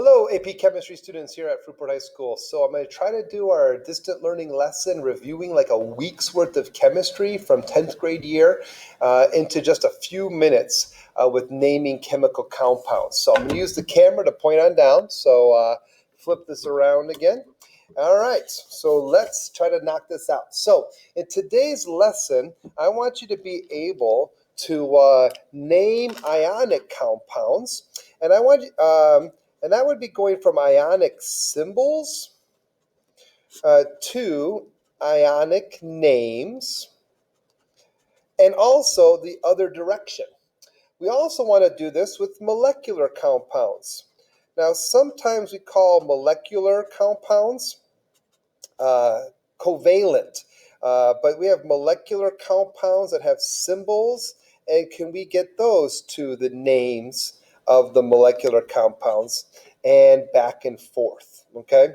Hello, AP Chemistry students here at Fruitport High School. So I'm going to try to do our distant learning lesson reviewing like a week's worth of chemistry from 10th grade year into just a few minutes with naming chemical compounds. So I'm going to use the camera to point on down. So flip this around again. All right, so let's try to knock this out. So in today's lesson, I want you to be able to name ionic compounds, and I want and that would be going from ionic symbols to ionic names, and also the other direction. We also want to do this with molecular compounds. Now, sometimes we call molecular compounds covalent, but we have molecular compounds that have symbols, and can we get those to the names of the molecular compounds and back and forth, okay?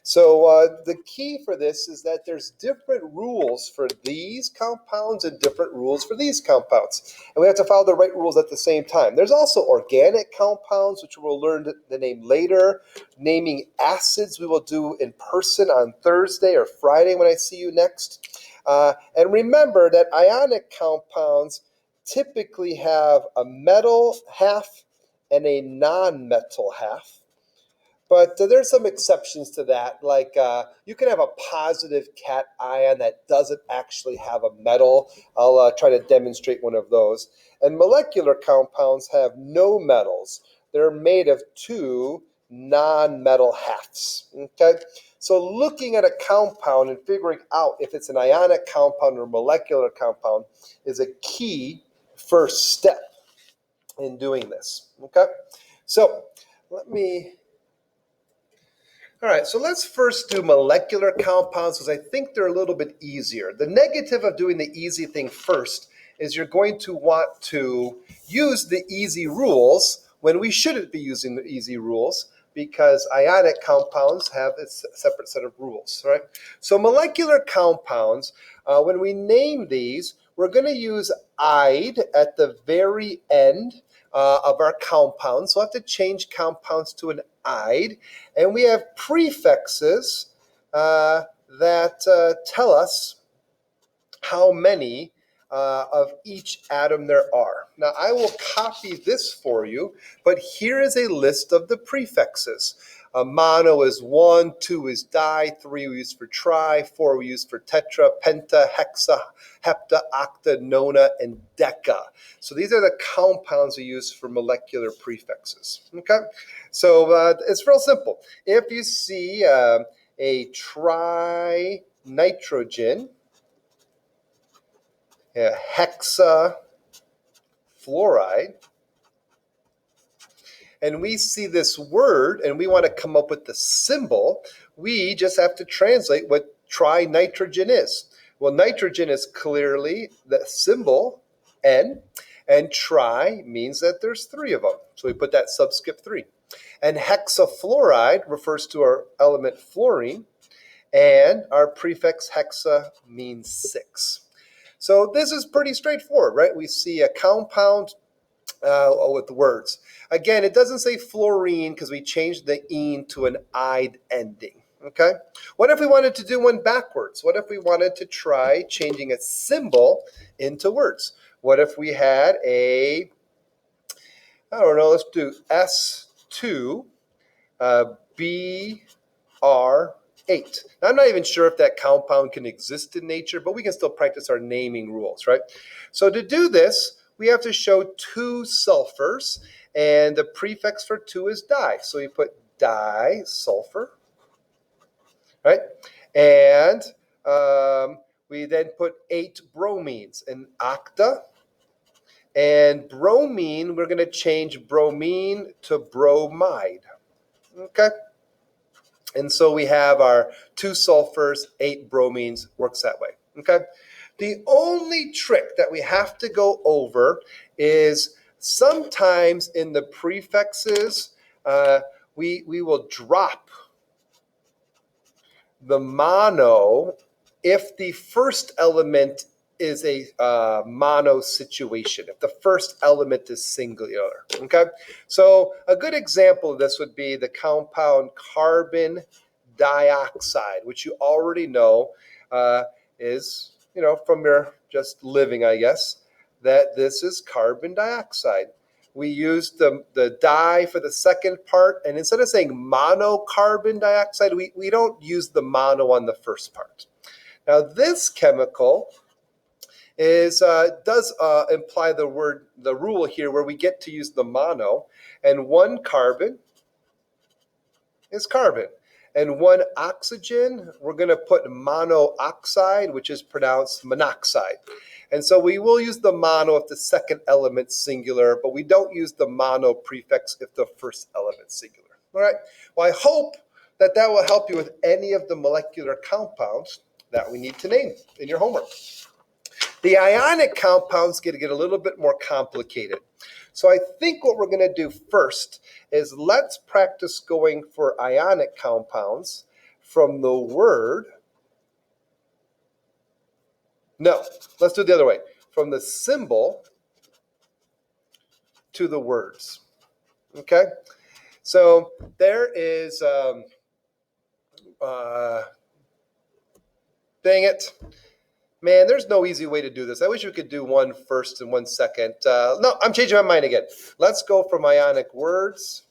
So the key for this is that there's different rules for these compounds and different rules for these compounds. And we have to follow the right rules at the same time. There's also organic compounds, which we'll learn the name later. Naming acids we will do in person on Thursday or Friday when I see you next. And remember that ionic compounds typically have a metal half and a non-metal half. But there's some exceptions to that, like you can have a positive cation that doesn't actually have a metal. I'll try to demonstrate one of those. And molecular compounds have no metals. They're made of two non-metal halves, okay? So looking at a compound and figuring out if it's an ionic compound or a molecular compound is a key first step in doing this, okay? So all right, so let's first do molecular compounds because I think they're a little bit easier. The negative of doing the easy thing first is you're going to want to use the easy rules when we shouldn't be using the easy rules because ionic compounds have a separate set of rules, right? So molecular compounds, when we name these, we're going to use "ide" at the very end of our compounds. So we'll have to change compounds to an "ide." And we have prefixes that tell us how many of each atom there are. Now, I will copy this for you, but here is a list of the prefixes. Mono is 1, 2 is di, 3 we use for tri, 4 we use for tetra, penta, hexa, hepta, octa, nona, and deca. So these are the compounds we use for molecular prefixes, okay? So it's real simple. If you see a trinitrogen, hexafluoride, and we see this word and we want to come up with the symbol, we just have to translate what trinitrogen is. Well, nitrogen is clearly the symbol N, and tri means that there's 3 of them. So we put that subscript 3. And hexafluoride refers to our element fluorine, and our prefix hexa means 6. So this is pretty straightforward, right? We see a compound with the words. Again, it doesn't say fluorine because we changed the "ine" to an "ide" ending, okay? What if we wanted to do one backwards? What if we wanted to try changing a symbol into words? What if we had I don't know, let's do S2 BR8. Now, I'm not even sure if that compound can exist in nature, but we can still practice our naming rules, right? So to do this, we have to show 2 sulfurs, and the prefix for 2 is di. So we put disulfur, right? And we then put 8 bromines, an octa. And bromine, we're going to change bromine to bromide, okay? And so we have our 2 sulfurs, 8 bromines, works that way, okay? The only trick that we have to go over is sometimes in the prefixes, we will drop the mono if the first element is a mono situation, if the first element is singular. Okay, so a good example of this would be the compound carbon dioxide, which you already know is, from your just living, I guess, that this is carbon dioxide. We use the di for the second part, and instead of saying monocarbon dioxide, we don't use the mono on the first part. Now, this chemical does imply the rule here where we get to use the mono, and one carbon is carbon. And one oxygen, we're going to put monoxide, which is pronounced monoxide. And so we will use the mono if the second element's singular, but we don't use the mono prefix if the first element's singular. All right. Well, I hope that will help you with any of the molecular compounds that we need to name in your homework. The ionic compounds get a little bit more complicated. So I think what we're going to do first is let's practice going for ionic compounds from the word. No, let's do it the other way. From the symbol to the words. Okay? So there is, dang it. Man, there's no easy way to do this. I wish we could do one first and one second. No, I'm changing my mind again. Let's go from ionic words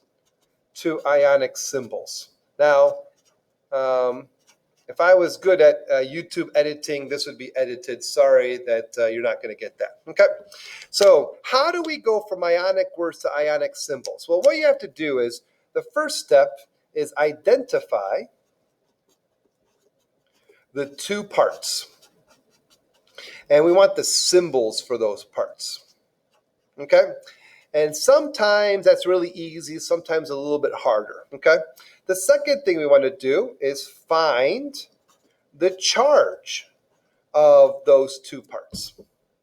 to ionic symbols. Now, if I was good at YouTube editing, this would be edited. Sorry that you're not going to get that. Okay, so how do we go from ionic words to ionic symbols? Well, what you have to do is, the first step is identify the two parts. And we want the symbols for those parts. Okay? And sometimes that's really easy, sometimes a little bit harder. Okay? The second thing we want to do is find the charge of those two parts.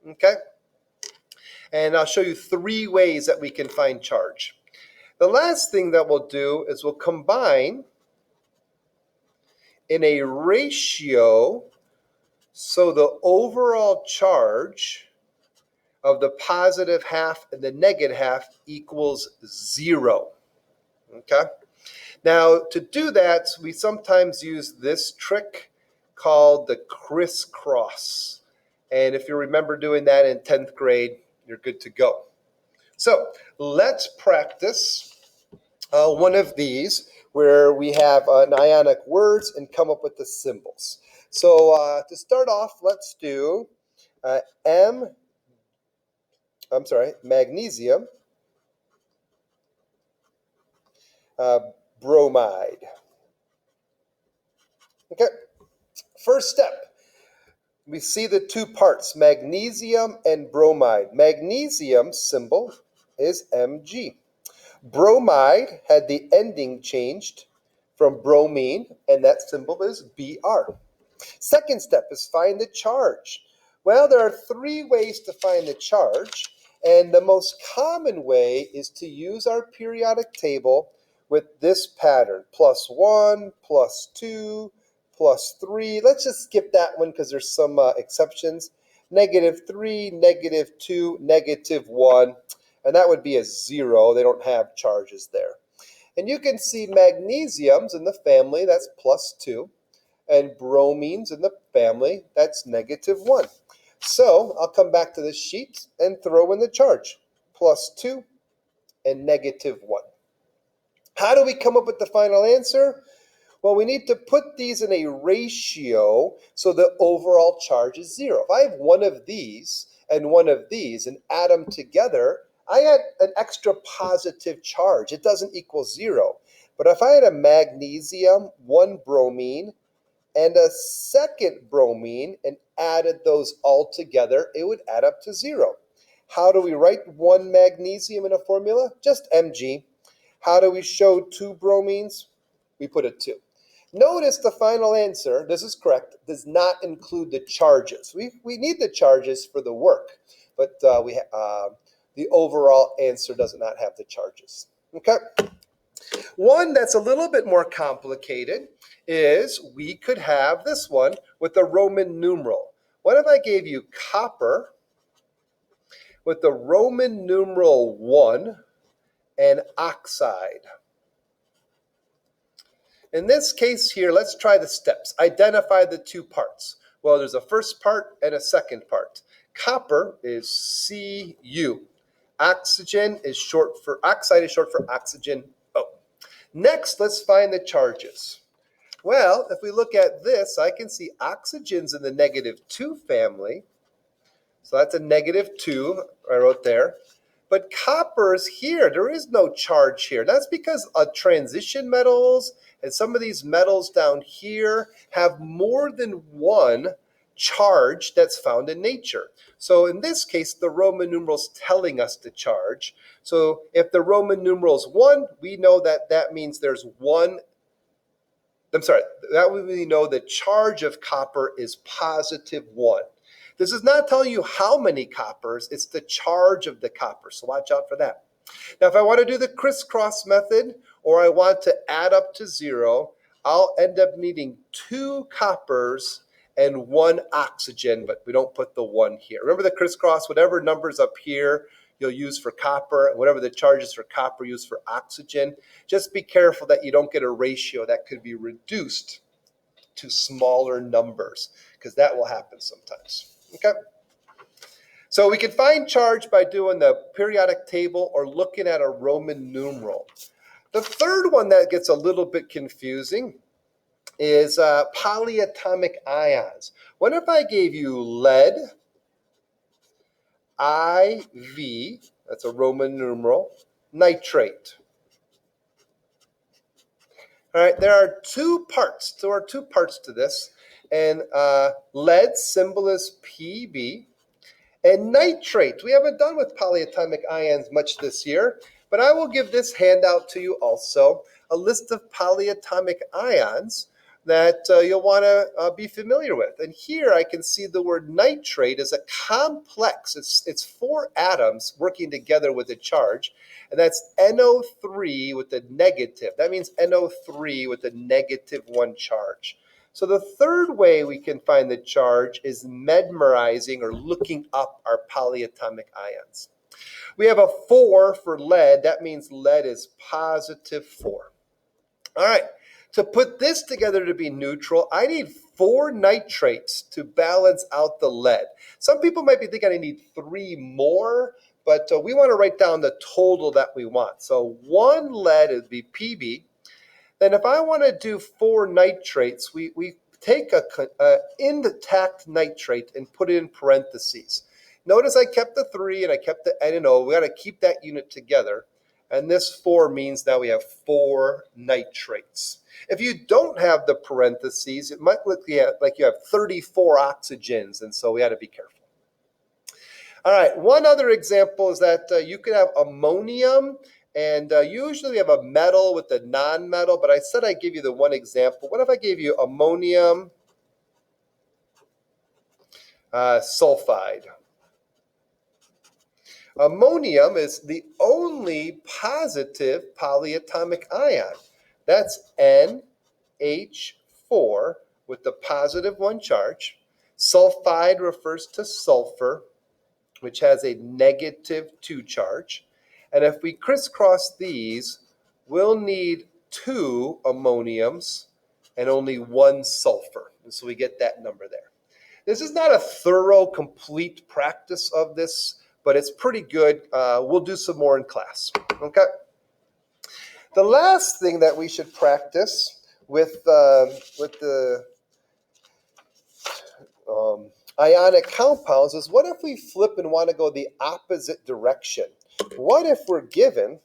Okay? And I'll show you 3 ways that we can find charge. The last thing that we'll do is we'll combine in a ratio so the overall charge of the positive half and the negative half equals 0. Okay? Now, to do that, we sometimes use this trick called the crisscross. And if you remember doing that in 10th grade, you're good to go. So let's practice one of these where we have an ionic words and come up with the symbols. So to start off, let's do magnesium bromide. Okay, first step, we see the two parts, magnesium and bromide. Magnesium symbol is Mg. Bromide had the ending changed from bromine, and that symbol is Br. Second step is find the charge. Well, there are 3 ways to find the charge, and the most common way is to use our periodic table with this pattern, +1, +2, +3. Let's just skip that one because there's some exceptions. -3, -2, -1, and that would be a 0. They don't have charges there. And you can see magnesiums in the family, that's +2. And bromines in the family, that's -1. So I'll come back to this sheet and throw in the charge, +2 and -1. How do we come up with the final answer? Well, we need to put these in a ratio so the overall charge is 0. If I have one of these and add them together, I add an extra positive charge. It doesn't equal 0. But if I had a magnesium, 1 bromine, and a second bromine and added those all together, it would add up to 0. How do we write 1 magnesium in a formula? Just Mg. How do we show 2 bromines? We put a 2. Notice the final answer, this is correct, does not include the charges. We need the charges for the work, but the overall answer does not have the charges. Okay? One that's a little bit more complicated is we could have this one with a Roman numeral. What if I gave you copper with the Roman numeral 1 and oxide? In this case here, let's try the steps. Identify the two parts. Well, there's a first part and a second part. Copper is Cu. Oxide is short for oxygen O. Next, let's find the charges. Well, if we look at this, I can see oxygen's in the -2 family. So that's a -2 I wrote there. But copper is here. There is no charge here. That's because transition metals and some of these metals down here have more than one charge that's found in nature. So in this case, the Roman numeral's telling us the charge. So if the Roman numeral's 1, we know that that means there's one. That way we know the charge of copper is +1. This is not telling you how many coppers, it's the charge of the copper, so watch out for that. Now, if I want to do the crisscross method, or I want to add up to 0, I'll end up needing 2 coppers and 1 oxygen, but we don't put the 1 here. Remember the crisscross, whatever number's up here, you'll use for copper, and whatever the charge is for copper, use for oxygen. Just be careful that you don't get a ratio that could be reduced to smaller numbers, because that will happen sometimes. Okay? So we can find charge by doing the periodic table or looking at a Roman numeral. The third one that gets a little bit confusing is polyatomic ions. What if I gave you lead, IV, that's a Roman numeral, nitrate? All right, there are two parts. There are 2 parts to this. And lead symbol is Pb. And nitrate, we haven't done with polyatomic ions much this year, but I will give this handout to you also, a list of polyatomic ions that you'll want to be familiar with. And here I can see the word nitrate is a complex. It's 4 atoms working together with a charge, and that's NO3 with a negative. That means NO3 with a -1 charge. So the third way we can find the charge is memorizing or looking up our polyatomic ions. We have a 4 for lead. That means lead is +4. All right. To put this together to be neutral, I need 4 nitrates to balance out the lead. Some people might be thinking I need 3 more, but we want to write down the total that we want. So 1 lead would be Pb. Then if I want to do 4 nitrates, we take a intact nitrate and put it in parentheses. Notice I kept the 3 and I kept the N and O. We got to keep that unit together. And this 4 means now we have 4 nitrates. If you don't have the parentheses, it might look like you have 34 oxygens, and so we got to be careful. All right, one other example is that you could have ammonium, and usually we have a metal with a non-metal, but I said I'd give you the one example. What if I gave you ammonium sulfide? Ammonium is the only positive polyatomic ion. That's NH4 with the +1 charge. Sulfide refers to sulfur, which has a -2 charge. And if we crisscross these, we'll need 2 ammoniums and only 1 sulfur. And so we get that number there. This is not a thorough, complete practice of this, but it's pretty good. We'll do some more in class. Okay. The last thing that we should practice with the ionic compounds is, what if we flip and want to go the opposite direction? What if we're given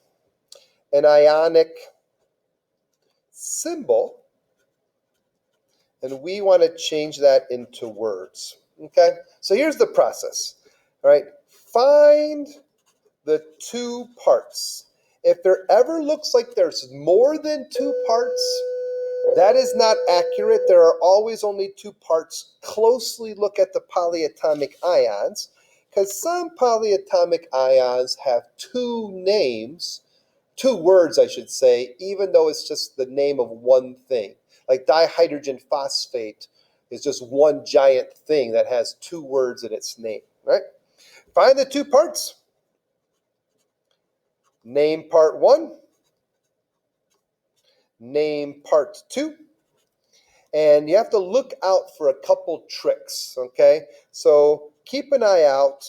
an ionic symbol and we want to change that into words? Okay, so here's the process. All right, find the 2 parts. If there ever looks like there's more than 2 parts, that is not accurate. There are always only 2 parts. Closely look at the polyatomic ions, because some polyatomic ions have 2 names, 2 words, I should say, even though it's just the name of one thing. Like dihydrogen phosphate, is just one giant thing that has two words in its name, right? Find the two parts. Name part 1. Name part 2. And you have to look out for a couple tricks, okay? So keep an eye out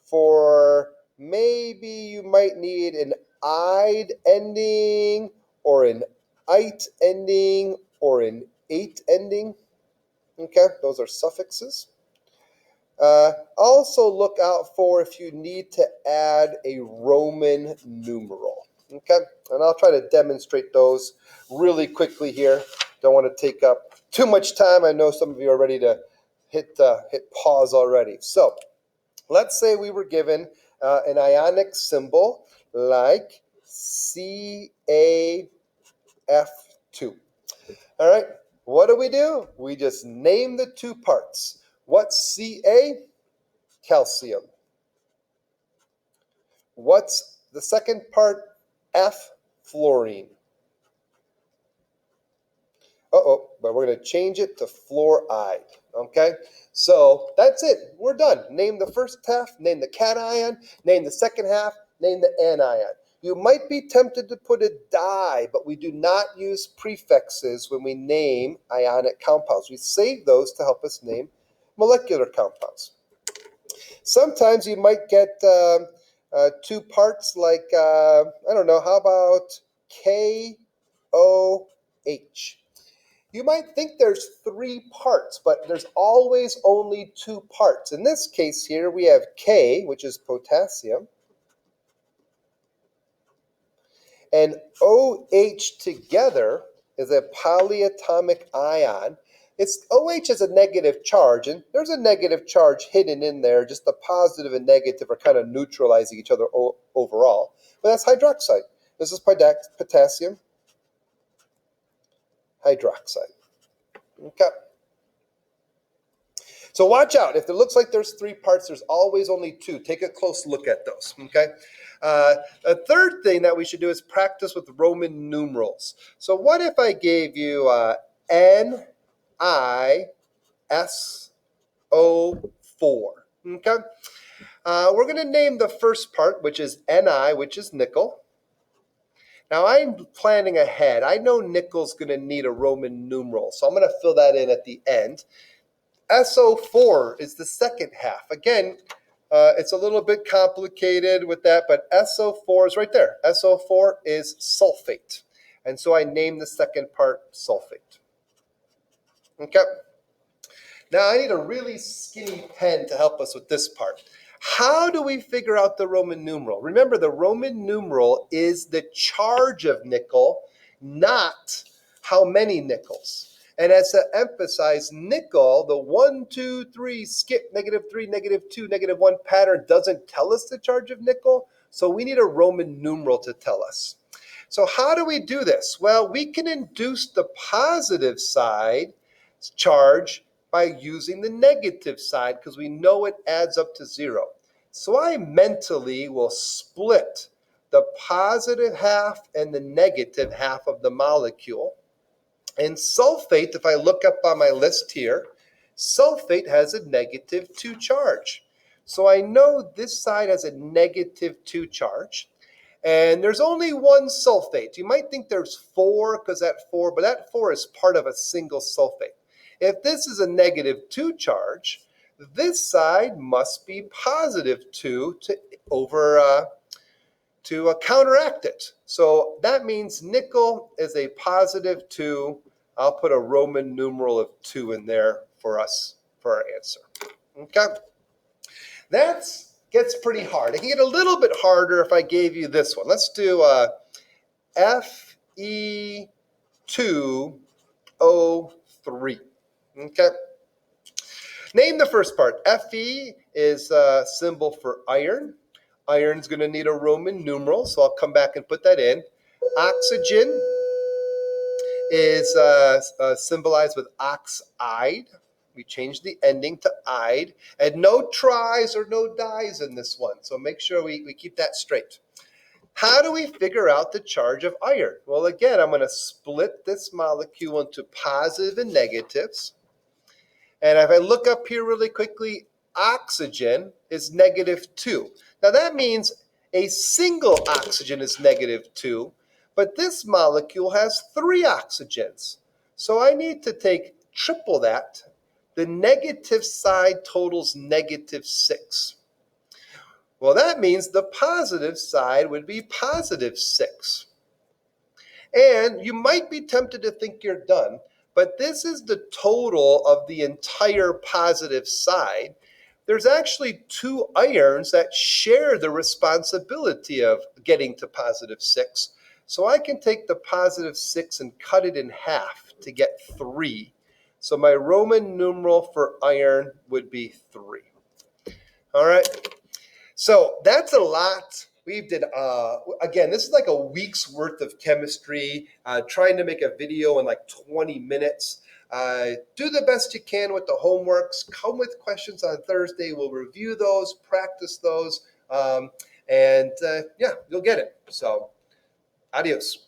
for maybe you might need an "ide" ending or an "ite" ending or an "ate" ending, okay? Those are suffixes. Also look out for if you need to add a Roman numeral, okay? And I'll try to demonstrate those really quickly here. Don't want to take up too much time. I know some of you are ready to hit pause already. So let's say we were given an ionic symbol like CaF2. All right, what do? We just name the two parts. What's Ca? Calcium. What's the second part? F, fluorine. But we're going to change it to fluoride, okay? So that's it. We're done. Name the first half, name the cation, name the second half, name the anion. You might be tempted to put a di, but we do not use prefixes when we name ionic compounds. We save those to help us name molecular compounds. Sometimes you might get two parts like, I don't know, how about KOH? You might think there's three parts, but there's always only two parts. In this case here, we have K, which is potassium, and OH together is a polyatomic ion. OH is a negative charge, and there's a negative charge hidden in there. Just the positive and negative are kind of neutralizing each other overall. But that's hydroxide. This is potassium hydroxide. Okay. So watch out. If it looks like there's three parts, there's always only two. Take a close look at those, okay? A third thing that we should do is practice with Roman numerals. So what if I gave you NiSO4, okay? We're going to name the first part, which is Ni, which is nickel. Now, I'm planning ahead. I know nickel's going to need a Roman numeral, so I'm going to fill that in at the end. SO4 is the second half. Again, it's a little bit complicated with that, but SO4 is right there. SO4 is sulfate. And so I named the second part sulfate. Okay. Now I need a really skinny pen to help us with this part. How do we figure out the Roman numeral? Remember, the Roman numeral is the charge of nickel, not how many nickels. And as to emphasize, nickel, the 1, 2, 3, skip, -3, -2, -1 pattern doesn't tell us the charge of nickel, so we need a Roman numeral to tell us. So how do we do this? Well, we can induce the positive side charge by using the negative side because we know it adds up to 0. So I mentally will split the positive half and the negative half of the molecule. And sulfate, if I look up on my list here, sulfate has a -2 charge. So I know this side has a -2 charge. And there's only one sulfate. You might think there's 4 because that 4, but that 4 is part of a single sulfate. If this is a -2 charge, this side must be +2 to counteract it. So that means nickel is a +2. I'll put a Roman numeral of 2 in there for us for our answer. Okay? That gets pretty hard. It can get a little bit harder if I gave you this one. Let's do Fe2O3. Okay? Name the first part. Fe is a symbol for iron. Iron's going to need a Roman numeral, so I'll come back and put that in. Oxygen is symbolized with oxide. We changed the ending to ide. And no tris or no dies in this one, so make sure we keep that straight. How do we figure out the charge of iron? Well, again, I'm going to split this molecule into positive and negatives. And if I look up here really quickly, oxygen is -2. Now that means a single oxygen is -2, but this molecule has 3 oxygens. So I need to take triple that. The negative side totals -6. Well, that means the positive side would be +6. And you might be tempted to think you're done, but this is the total of the entire positive side. There's actually 2 irons that share the responsibility of getting to +6. So I can take the +6 and cut it in half to get 3. So my Roman numeral for iron would be 3. All right. So that's a lot. We did, again, this is like a week's worth of chemistry, trying to make a video in like 20 minutes. Do the best you can with the homeworks. Come with questions on Thursday. We'll review those, practice those, and yeah, you'll get it. So adios.